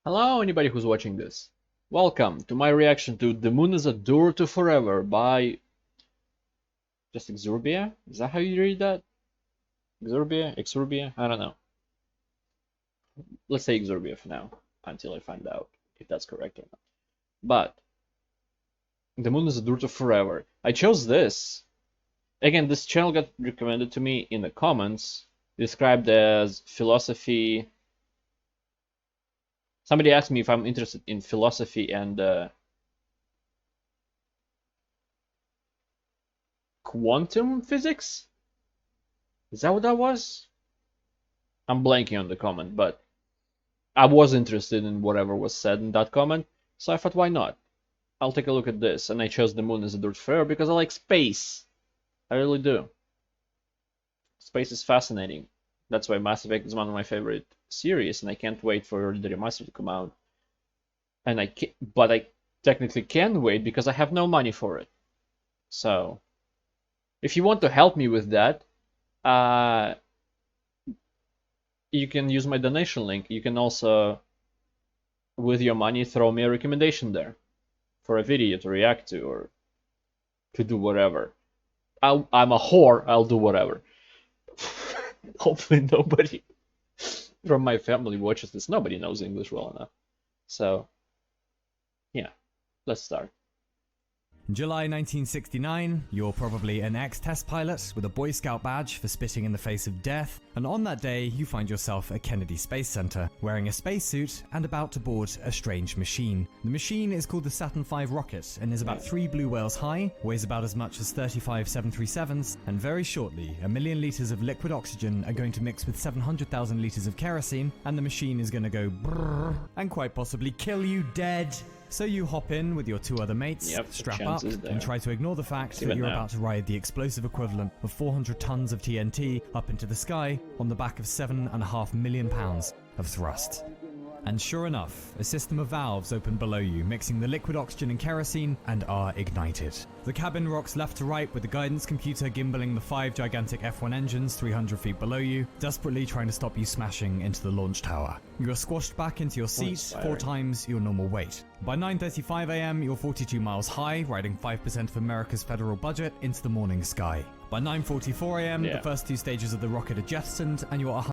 Hello, anybody who's watching this. Welcome to my reaction to The Moon is a Door to Forever by just exurb1a? Is that how you read that? Exurb1a? I don't know. Let's say exurb1a for now, until I find out if that's correct or not. But The Moon is a Door to Forever. I chose this. Again, this channel got recommended to me in the comments, described as philosophy. Somebody asked me if I'm interested in philosophy and quantum physics? Is that what that was? I'm blanking on the comment, but I was interested in whatever was said in that comment, so I thought, why not? I'll take a look at this, and I chose The Moon as a Dirt Fair because I like space. I really do. Space is fascinating. That's why Mass Effect is one of my favorite series, and I can't wait for the remaster to come out. And but I technically can wait because I have no money for it. So, if you want to help me with that, you can use my donation link. You can also, with your money, throw me a recommendation there for a video to react to or to do whatever. I'm a whore. I'll do whatever. Hopefully nobody from my family watches this. Nobody knows English well enough. So, yeah, let's start. July 1969, you're probably an ex-test pilot with a Boy Scout badge for spitting in the face of death, and on that day you find yourself at Kennedy Space Center, wearing a spacesuit and about to board a strange machine. The machine is called the Saturn V rocket and is about 3 blue whales high, weighs about as much as 35 737s, and very shortly, 1 million liters of liquid oxygen are going to mix with 700,000 liters of kerosene, and the machine is going to go brrrr and quite possibly kill you dead. So you hop in with your 2 other mates, strap up, and try to ignore the fact that you're about to ride the explosive equivalent of 400 tons of TNT up into the sky on the back of 7.5 million pounds of thrust. And sure enough, a system of valves open below you, mixing the liquid oxygen and kerosene, and are ignited. The cabin rocks left to right with the guidance computer gimbaling the 5 gigantic F1 engines 300 feet below you, desperately trying to stop you smashing into the launch tower. You are squashed back into your seat 4 times your normal weight. By 9:35 AM, you're 42 miles high, riding 5% of America's federal budget into the morning sky. By 9:44 AM, the first 2 stages of the rocket are jettisoned, and you're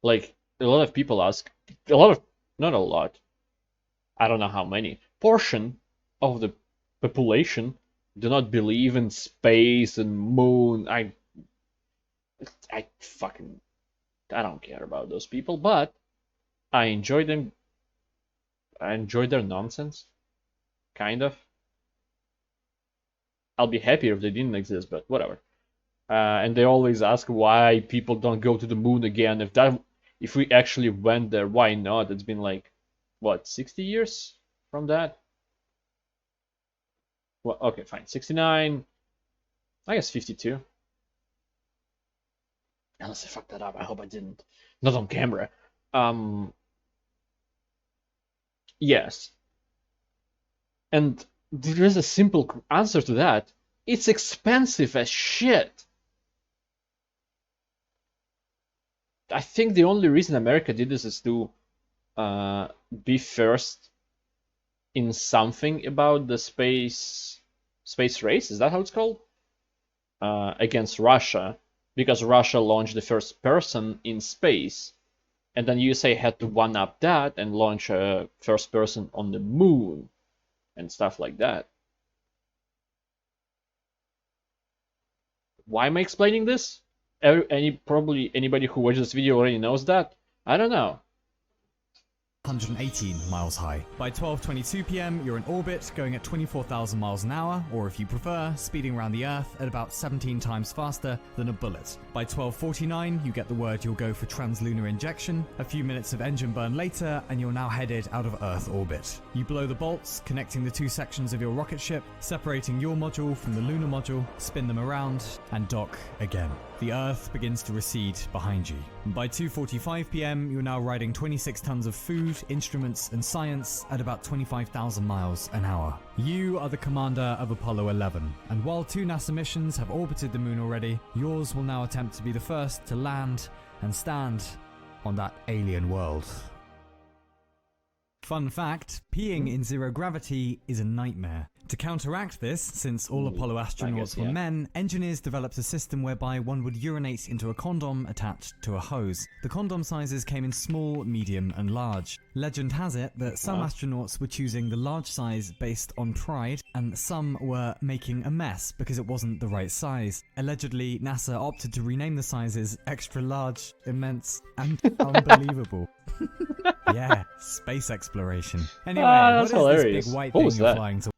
like, a lot of people ask, not a lot, I don't know how many, portion of the population do not believe in space and moon. I don't care about those people, but I enjoy them. I enjoy their nonsense, kind of. I'll be happier if they didn't exist, but whatever. And they always ask why people don't go to the moon again. If we actually went there, why not? It's been like, what, 60 years from that? Well, okay, fine. 69, I guess 52. Unless I fucked that up. I hope I didn't. Not on camera. Yes. And there is a simple answer to that. It's expensive as shit. I think the only reason America did this is to be first in something about the space race. Is that how it's called? Against Russia, because Russia launched the first person in space, and then USA had to one-up that and launch a first person on the moon and stuff like that. Why am I explaining this? Probably anybody who watches this video already knows that. I don't know. 118 miles high. By 12:22 PM, you're in orbit, going at 24,000 miles an hour, or if you prefer, speeding around the Earth at about 17 times faster than a bullet. By 12:49, you get the word you'll go for translunar injection. A few minutes of engine burn later, and you're now headed out of Earth orbit. You blow the bolts, connecting the 2 sections of your rocket ship, separating your module from the lunar module, spin them around, and dock again. The Earth begins to recede behind you. By 2:45 PM, you're now riding 26 tons of food, instruments, and science at about 25,000 miles an hour. You are the commander of Apollo 11, and while 2 NASA missions have orbited the moon already, yours will now attempt to be the first to land and stand on that alien world. Fun fact, peeing in zero gravity is a nightmare. To counteract this, since all Apollo astronauts were men, engineers developed a system whereby one would urinate into a condom attached to a hose. The condom sizes came in small, medium, and large. Legend has it that some astronauts were choosing the large size based on pride, and some were making a mess because it wasn't the right size. Allegedly, NASA opted to rename the sizes extra large, immense, and unbelievable. Yeah, space exploration. Anyway, what is hilarious. this big white What thing was you're that? flying to?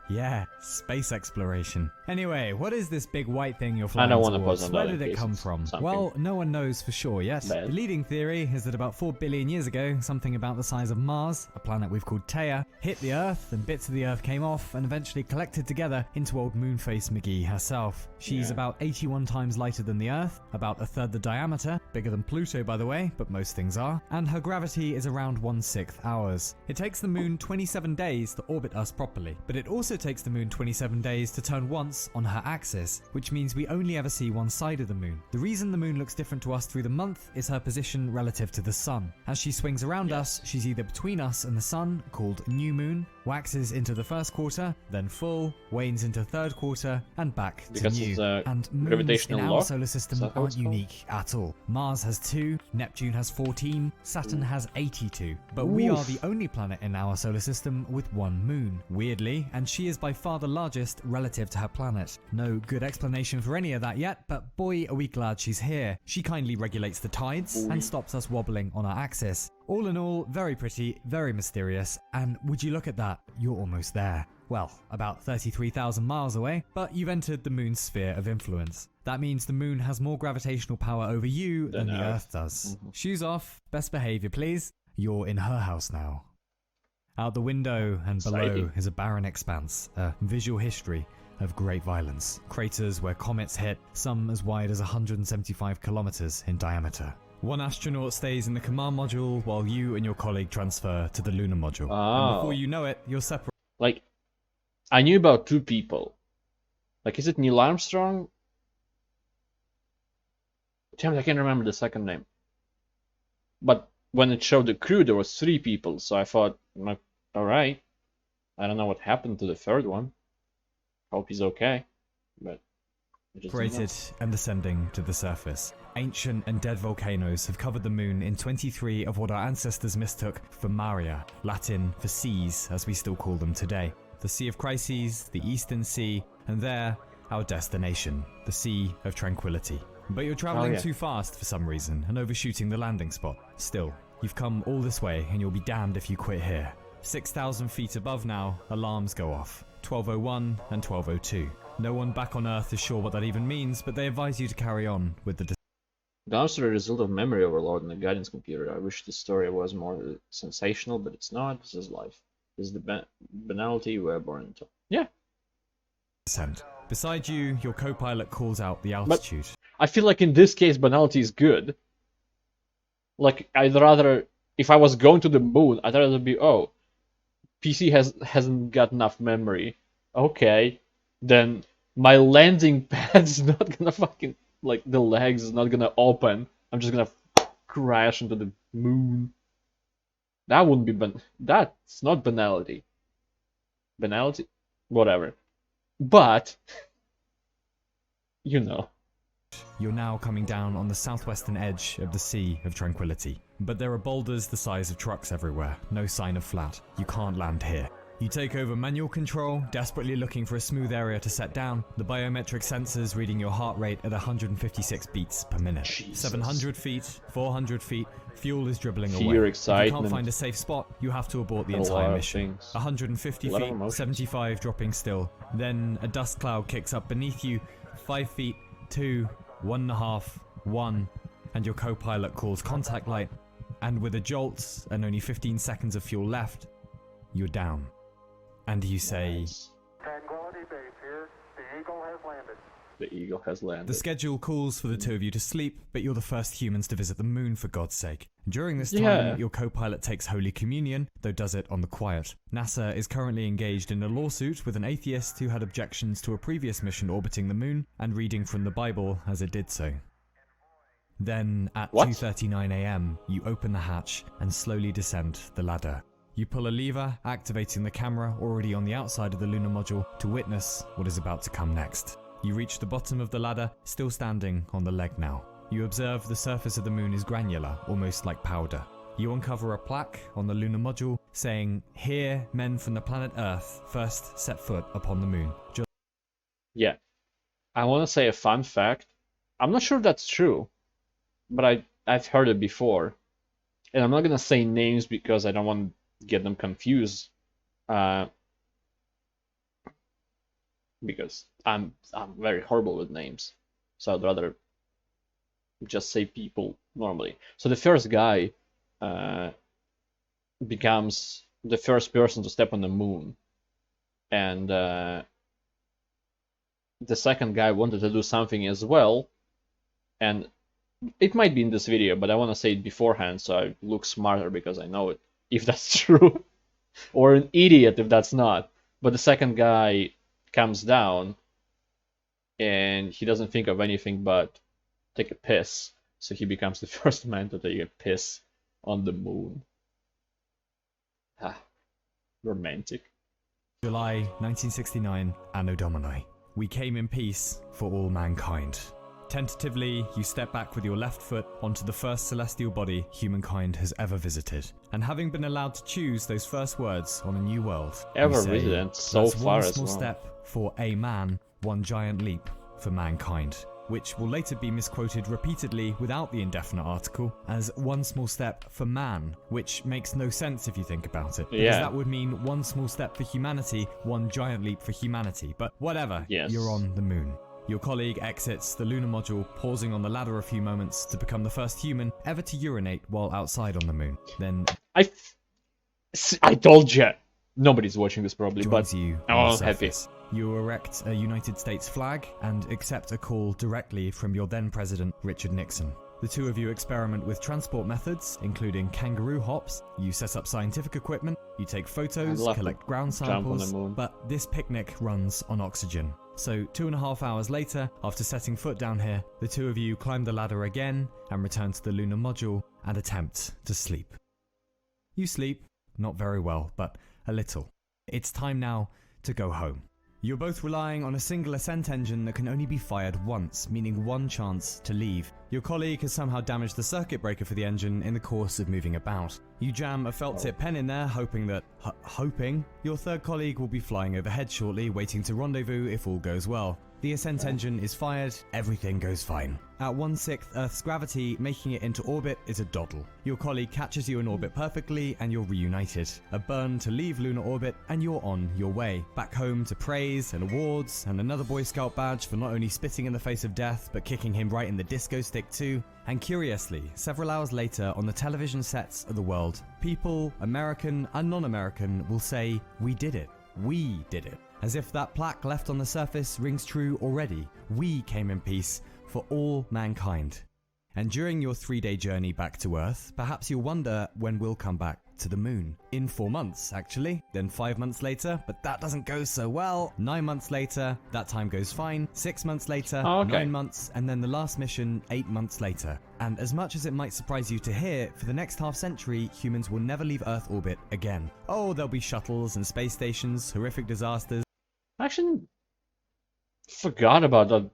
Yeah, space exploration. Anyway, what is this big white thing you're I flying don't want to towards? pause on Where that did in it case come it's from? something Well, no one knows for sure yet. bad. The leading theory is that about 4 billion years ago, something about the size of Mars, a planet we've called Theia, hit the Earth, and bits of the Earth came off and eventually collected together into old Moonface McGee herself. She's about 81 times lighter than the Earth, about a third the diameter, bigger than Pluto by the way, but most things are, and her gravity is around 1/6 ours. It takes the Moon 27 days to orbit us properly, but it also takes the Moon 27 days to turn once on her axis, which means we only ever see one side of the Moon. The reason the Moon looks different to us through the month is her position relative to the Sun. As she swings around us, she's either between us and the Sun, called new moon, waxes into the first quarter, then full, wanes into third quarter, and back to Because new. it's a And moons in gravitational our law? solar Is system that how aren't it's called? unique at all. Mars has 2, Neptune has 14, Saturn has 82. But we are the only planet in our solar system with one moon, weirdly, and she is by far the largest relative to her planet. No good explanation for any of that yet, but boy are we glad she's here. She kindly regulates the tides and stops us wobbling on our axis. All in all, very pretty, very mysterious, and would you look at that, you're almost there. Well, about 33,000 miles away, but you've entered the moon's sphere of influence. That means the moon has more gravitational power over you than the Earth does. Shoes off, best behavior please. You're in her house now. Out the window and below Exciting. is a barren expanse, a visual history of great violence. Craters where comets hit, some as wide as 175 kilometers in diameter. One astronaut stays in the command module while you and your colleague transfer to the lunar module. And before you know it, you're separated. Like, I knew about 2 people. Like, is it Neil Armstrong? Damn it, I can't remember the second name. But when it showed the crew, there was 3 people, so I thought, like, alright. I don't know what happened to the third one. Hope he's okay. But I just didn't know. Separated and descending to the surface. Ancient and dead volcanoes have covered the moon in 23 of what our ancestors mistook for Maria, Latin for seas as we still call them today. The Sea of Crises, the Eastern Sea, and there, our destination, the Sea of Tranquility. But you're travelling too fast for some reason and overshooting the landing spot. Still, you've come all this way and you'll be damned if you quit here. 6,000 feet above now, alarms go off. 12:01 and 12:02. No one back on Earth is sure what that even means, but they advise you to carry on with the The answer is a result of memory overload in the guidance computer. I wish the story was more sensational, but it's not. This is life. This is the banality we're born into. Yeah. descent. Beside you, your co-pilot calls out the altitude. I feel like in this case, banality is good. Like, I'd rather, if I was going to the moon, I'd rather be, oh, PC hasn't got enough memory. Okay, then my landing pad is not gonna fucking, like, the legs is not gonna open. I'm just gonna crash into the moon. That wouldn't be that's not banality. Banality? Whatever. But, you know. You're now coming down on the southwestern edge of the Sea of Tranquility. But there are boulders the size of trucks everywhere, no sign of flat. You can't land here. You take over manual control, desperately looking for a smooth area to set down, the biometric sensors reading your heart rate at 156 beats per minute. Jesus. 700 feet, 400 feet, fuel is dribbling away. Fear, If you excitement. can't find a safe spot, you have to abort the A lot entire of mission. things. 150 A lot of feet, emotions. 75 dropping still. Then a dust cloud kicks up beneath you, 5 feet, 2, 1.5, 1, and your co-pilot calls contact light, and with a jolt and only 15 seconds of fuel left, you're down. And you say, Nice. Tranquility Base here. The Eagle has landed. The eagle has landed. the schedule calls for the 2 of you to sleep, but you're the first humans to visit the moon for God's sake. During this time, Yeah. your co-pilot takes Holy Communion, though does it on the quiet. NASA is currently engaged in a lawsuit with an atheist who had objections to a previous mission orbiting the moon and reading from the Bible as it did so. Then, at What? 2:39 a.m., you open the hatch and slowly descend the ladder. You pull a lever, activating the camera already on the outside of the lunar module to witness what is about to come next. You reach the bottom of the ladder, still standing on the leg now. You observe the surface of the moon is granular, almost like powder. You uncover a plaque on the lunar module saying, "Here, men from the planet Earth first set foot upon the moon." Yeah. I want to say a fun fact. I'm not sure that's true, but I've heard it before. And I'm not going to say names because I don't want to get them confused. Because I'm very horrible with names. So I'd rather just say people normally. So the first guy becomes the first person to step on the moon. And the second guy wanted to do something as well. And it might be in this video, but I want to say it beforehand so I look smarter because I know it, if that's true. Or an idiot if that's not. But the second guy comes down and he doesn't think of anything but take a piss. So he becomes the first man to take a piss on the moon. Romantic. July 1969, Anno Domini. We came in peace for all mankind. Tentatively, you step back with your left foot onto the first celestial body humankind has ever visited. And having been allowed to choose those first words on a new world, Ever say, visited so that's far one as small well. step for a man, one giant leap for mankind. Which will later be misquoted repeatedly without the indefinite article as one small step for man, which makes no sense if you think about it. Because Yeah. that would mean one small step for humanity, one giant leap for humanity. But whatever, Yes. You're on the moon. Your colleague exits the lunar module, pausing on the ladder a few moments to become the first human ever to urinate while outside on the moon. Then I told you. Nobody's watching this probably, joins but you oh, on the I'm happy. surface. You erect a United States flag and accept a call directly from your then president, Richard Nixon. The two of you experiment with transport methods, including kangaroo hops. You set up scientific equipment, you take photos, I'd love collect to ground jump on the samples, moon. but this picnic runs on oxygen. So 2.5 hours later, after setting foot down here, the two of you climb the ladder again and return to the lunar module and attempt to sleep. You sleep, not very well, but a little. It's time now to go home. You're both relying on a single ascent engine that can only be fired once, meaning one chance to leave. Your colleague has somehow damaged the circuit breaker for the engine in the course of moving about. You jam a felt tip pen in there, hoping your third colleague will be flying overhead shortly, waiting to rendezvous if all goes well. The ascent engine is fired, everything goes fine. At 1/6 Earth's gravity, making it into orbit is a doddle. Your colleague catches you in orbit perfectly and you're reunited. A burn to leave lunar orbit and you're on your way. Back home to praise and awards and another Boy Scout badge for not only spitting in the face of death but kicking him right in the disco stick too. And curiously, several hours later on the television sets of the world, people, American and non-American, will say, "We did it. We did it." As if that plaque left on the surface rings true already. We came in peace for all mankind. And during your 3-day journey back to Earth, perhaps you'll wonder when we'll come back to the moon. In 4 months, actually. Then 5 months later, but that doesn't go so well. 9 months later, that time goes fine. 6 months later, Oh, okay. 9 months, and then the last mission 8 months later. And as much as it might surprise you to hear, for the next half century, humans will never leave Earth orbit again. Oh, there'll be shuttles and space stations, horrific disasters. I actually forgot about that,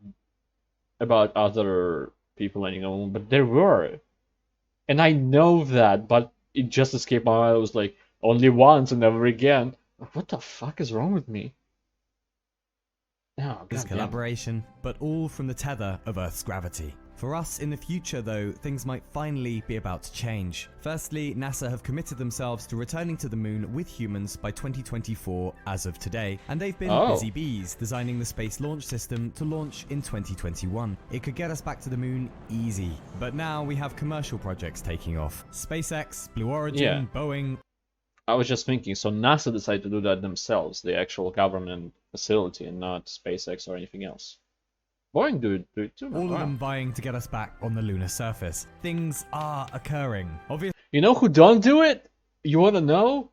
about other people landing on the moon, but there were. And I know that, but it just escaped my mind. I was like, only once and never again. What the fuck is wrong with me? Oh, This goddamn. collaboration, but all from the tether of Earth's gravity. For us in the future though, things might finally be about to change. Firstly, NASA have committed themselves to returning to the moon with humans by 2024 as of today, and they've been busy bees designing the space launch system to launch in 2021. It could get us back to the moon easy. But now we have commercial projects taking off. SpaceX, Blue Origin, Boeing. I was just thinking, so NASA decided to do that themselves, the actual government facility, and not SpaceX or anything else. Boeing do it too. All Wow. of them vying to get us back on the lunar surface. Things are occurring. Obviously, You know who don't do it? You wanna know?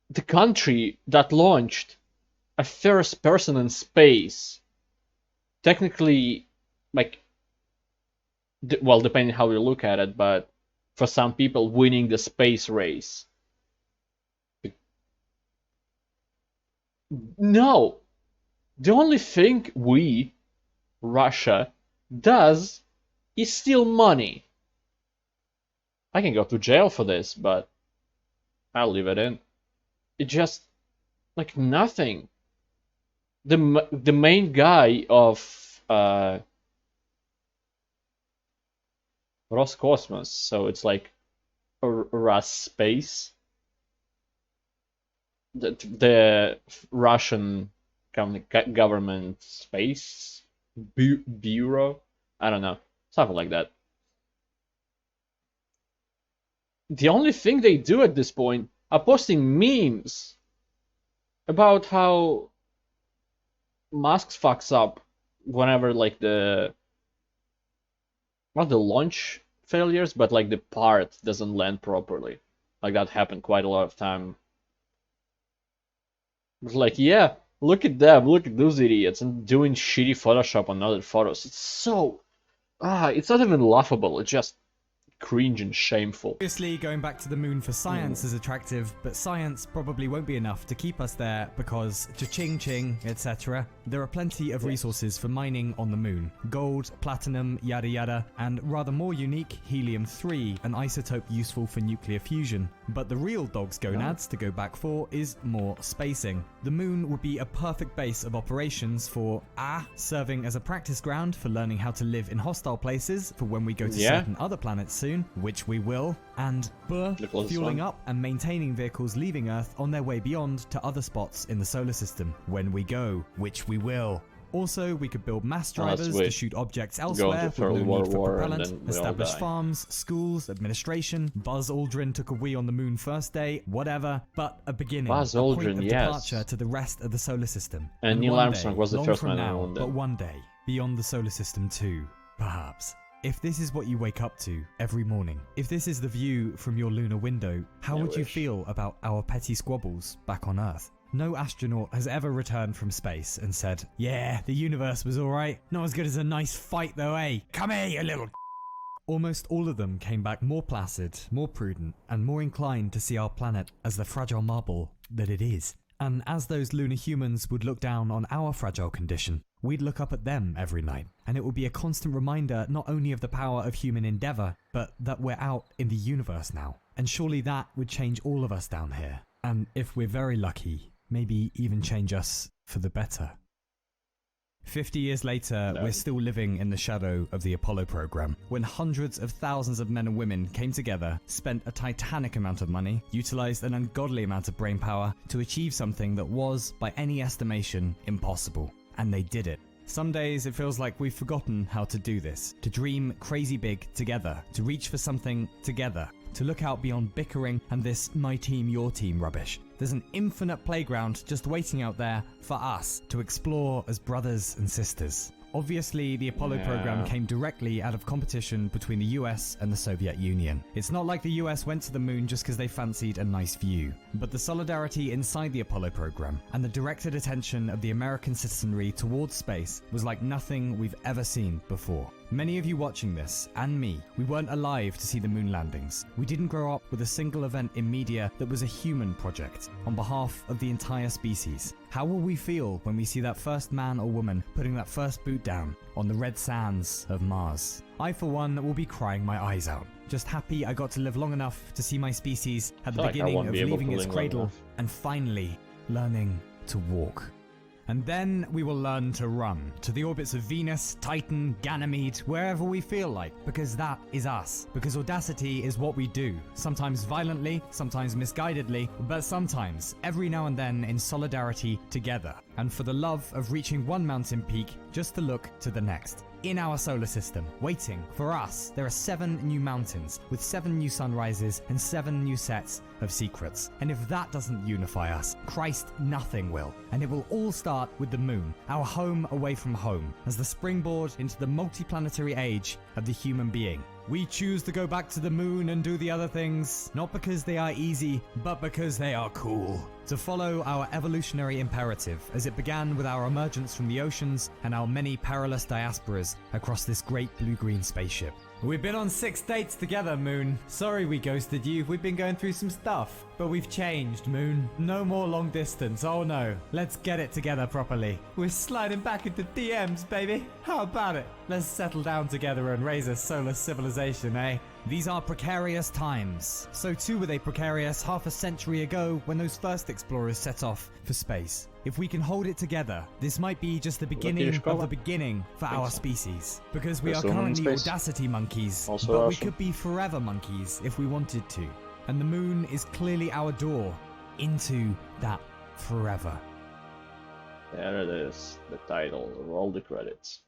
The country that launched a first person in space. Technically, like, well, depending how you look at it, but for some people, winning the space race. No, the only thing we, Russia, does is steal money. I can go to jail for this, but I'll leave it in. It just like nothing. The main guy of Roscosmos, so it's like Rus space, the Russian government space bureau. I don't know, something like that. The only thing they do at this point are posting memes about how Musk fucks up whenever like the not the launch failures, but like the part doesn't land properly. Like that happened quite a lot of time. It's like, yeah, look at them, look at those idiots, and doing shitty Photoshop on other photos. It's so it's not even laughable. It's just cringe and shameful. Obviously, going back to the moon for science is attractive, but science probably won't be enough to keep us there because cha-ching ching, etc. There are plenty of resources for mining on the moon. Gold, platinum, yada yada, and rather more unique, helium-3, an isotope useful for nuclear fusion. But the real dog's gonads to go back for is more spacing. The moon would be a perfect base of operations for A, serving as a practice ground for learning how to live in hostile places for when we go to certain other planets soon, which we will, and B, fueling up and maintaining vehicles leaving Earth on their way beyond to other spots in the solar system when we go, which we will. Also, we could build mass drivers to shoot objects elsewhere with no need for propellant, establish farms, schools, administration. Buzz Aldrin took a wee on the moon first day, whatever, but a beginning, Buzz a point Aldrin, of yes. departure to the rest of the solar system. And Neil one Armstrong day, was the long first from man on now, the moon. but one day, beyond the solar system too, perhaps. If this is what you wake up to every morning, if this is the view from your lunar window, how would you feel about our petty squabbles back on Earth? No astronaut has ever returned from space and said, yeah, the universe was alright, not as good as a nice fight though, eh? Come here, you little. Almost all of them came back more placid, more prudent, and more inclined to see our planet as the fragile marble that it is. And as those lunar humans would look down on our fragile condition, we'd look up at them every night, and it would be a constant reminder not only of the power of human endeavour, but that we're out in the universe now. And surely that would change all of us down here. And if we're very lucky, maybe even change us for the better. 50 years later, we're still living in the shadow of the Apollo program, when hundreds of thousands of men and women came together, spent a titanic amount of money, utilized an ungodly amount of brainpower to achieve something that was, by any estimation, impossible. And they did it. Some days it feels like we've forgotten how to do this, to dream crazy big together, to reach for something together, to look out beyond bickering and this my team, your team rubbish. There's an infinite playground just waiting out there for us to explore as brothers and sisters. Obviously, the Apollo program came directly out of competition between the US and the Soviet Union. It's not like the US went to the moon just because they fancied a nice view, but the solidarity inside the Apollo program and the directed attention of the American citizenry towards space was like nothing we've ever seen before. Many of you watching this, and me, we weren't alive to see the moon landings. We didn't grow up with a single event in media that was a human project, on behalf of the entire species. How will we feel when we see that first man or woman putting that first boot down on the red sands of Mars? I, for one, will be crying my eyes out. Just happy I got to live long enough to see my species at the beginning of leaving its cradle and finally learning to walk. And then we will learn to run to the orbits of Venus, Titan, Ganymede, wherever we feel like, because that is us. Because audacity is what we do, sometimes violently, sometimes misguidedly, but sometimes, every now and then, in solidarity together. And for the love of reaching one mountain peak, just to look to the next. In our solar system, waiting for us, there are 7 new mountains with 7 new sunrises and 7 new sets of secrets. And if that doesn't unify us, Christ, nothing will. And it will all start with the moon, our home away from home, as the springboard into the multiplanetary age of the human being. We choose to go back to the moon and do the other things, not because they are easy, but because they are cool. To follow our evolutionary imperative, as it began with our emergence from the oceans and our many perilous diasporas across this great blue-green spaceship. We've been on 6 dates together, Moon. Sorry we ghosted you. We've been going through some stuff. But we've changed, Moon. No more long distance. Oh no. Let's get it together properly. We're sliding back into DMs, baby. How about it? Let's settle down together and raise a solar civilization, eh? These are precarious times. So too were they precarious half a century ago when those first explorers set off for space. If we can hold it together, this might be just the beginning of the beginning for our species. Because we are currently Audacity monkeys, but we could be forever monkeys if we wanted to. And the moon is clearly our door into that forever. There it is, the title, roll the credits.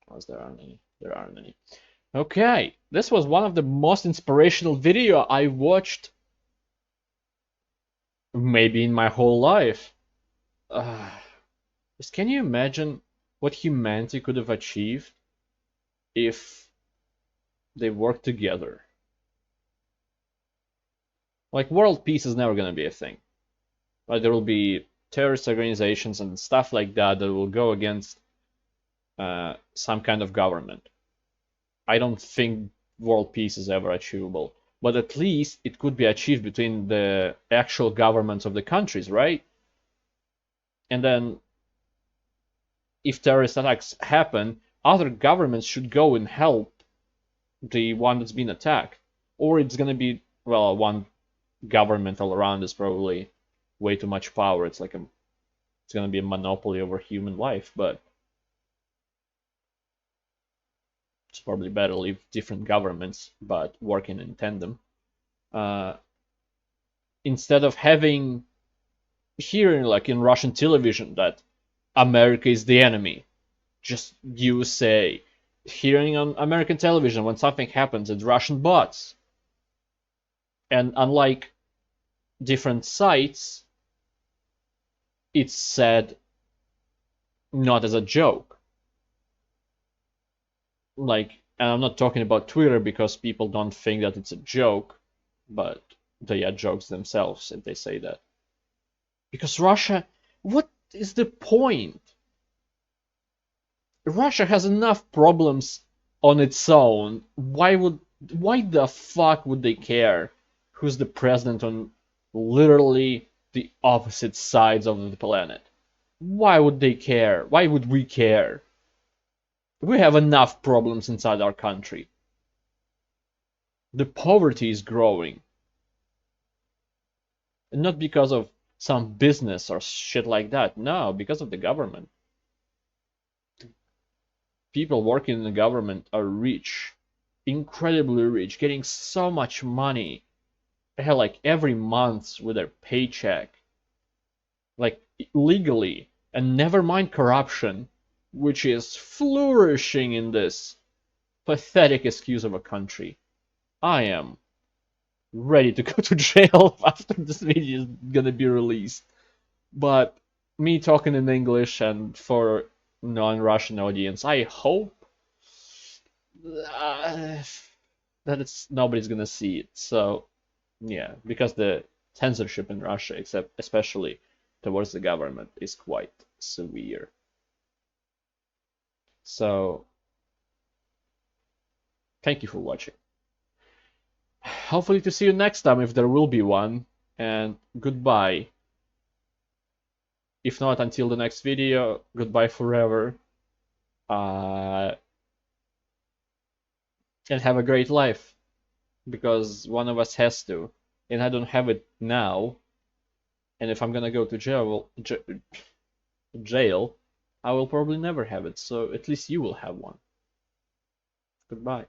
Unless there aren't any. There aren't any. Okay, this was one of the most inspirational video I watched maybe in my whole life. Just can you imagine what humanity could have achieved if they worked together? Like, world peace is never going to be a thing. Like, there will be terrorist organizations and stuff like that that will go against some kind of government. I don't think world peace is ever achievable. But at least it could be achieved between the actual governments of the countries, right? And then, if terrorist attacks happen, other governments should go and help the one that's been attacked. Or it's going to be, well, one government all around is probably way too much power. It's like it's going to be a monopoly over human life, but it's probably better leave different governments, but working in tandem. Instead of hearing like in Russian television that America is the enemy, just USA. Hearing on American television when something happens, it's Russian bots. And unlike different sites, it's said not as a joke. Like, and I'm not talking about Twitter because people don't think that it's a joke, but they are jokes themselves if they say that. Because Russia, what is the point? Russia has enough problems on its own. Why the fuck would they care who's the president on literally the opposite sides of the planet? Why would they care? Why would we care? We have enough problems inside our country. The poverty is growing. And not because of some business or shit like that. No, because of the government. People working in the government are rich. Incredibly rich. Getting so much money. They have like every month with their paycheck. Like legally. And never mind corruption, which is flourishing in this pathetic excuse of a country. I am ready to go to jail after this video is gonna be released. But me talking in English and for non-Russian audience, I hope that nobody's gonna see it. So yeah, because the censorship in Russia, especially towards the government, is quite severe. So, thank you for watching. Hopefully to see you next time if there will be one, and goodbye. If not, until the next video, goodbye forever. And have a great life, because one of us has to, and I don't have it now. And if I'm gonna go to jail, I will probably never have it, so at least you will have one. Goodbye.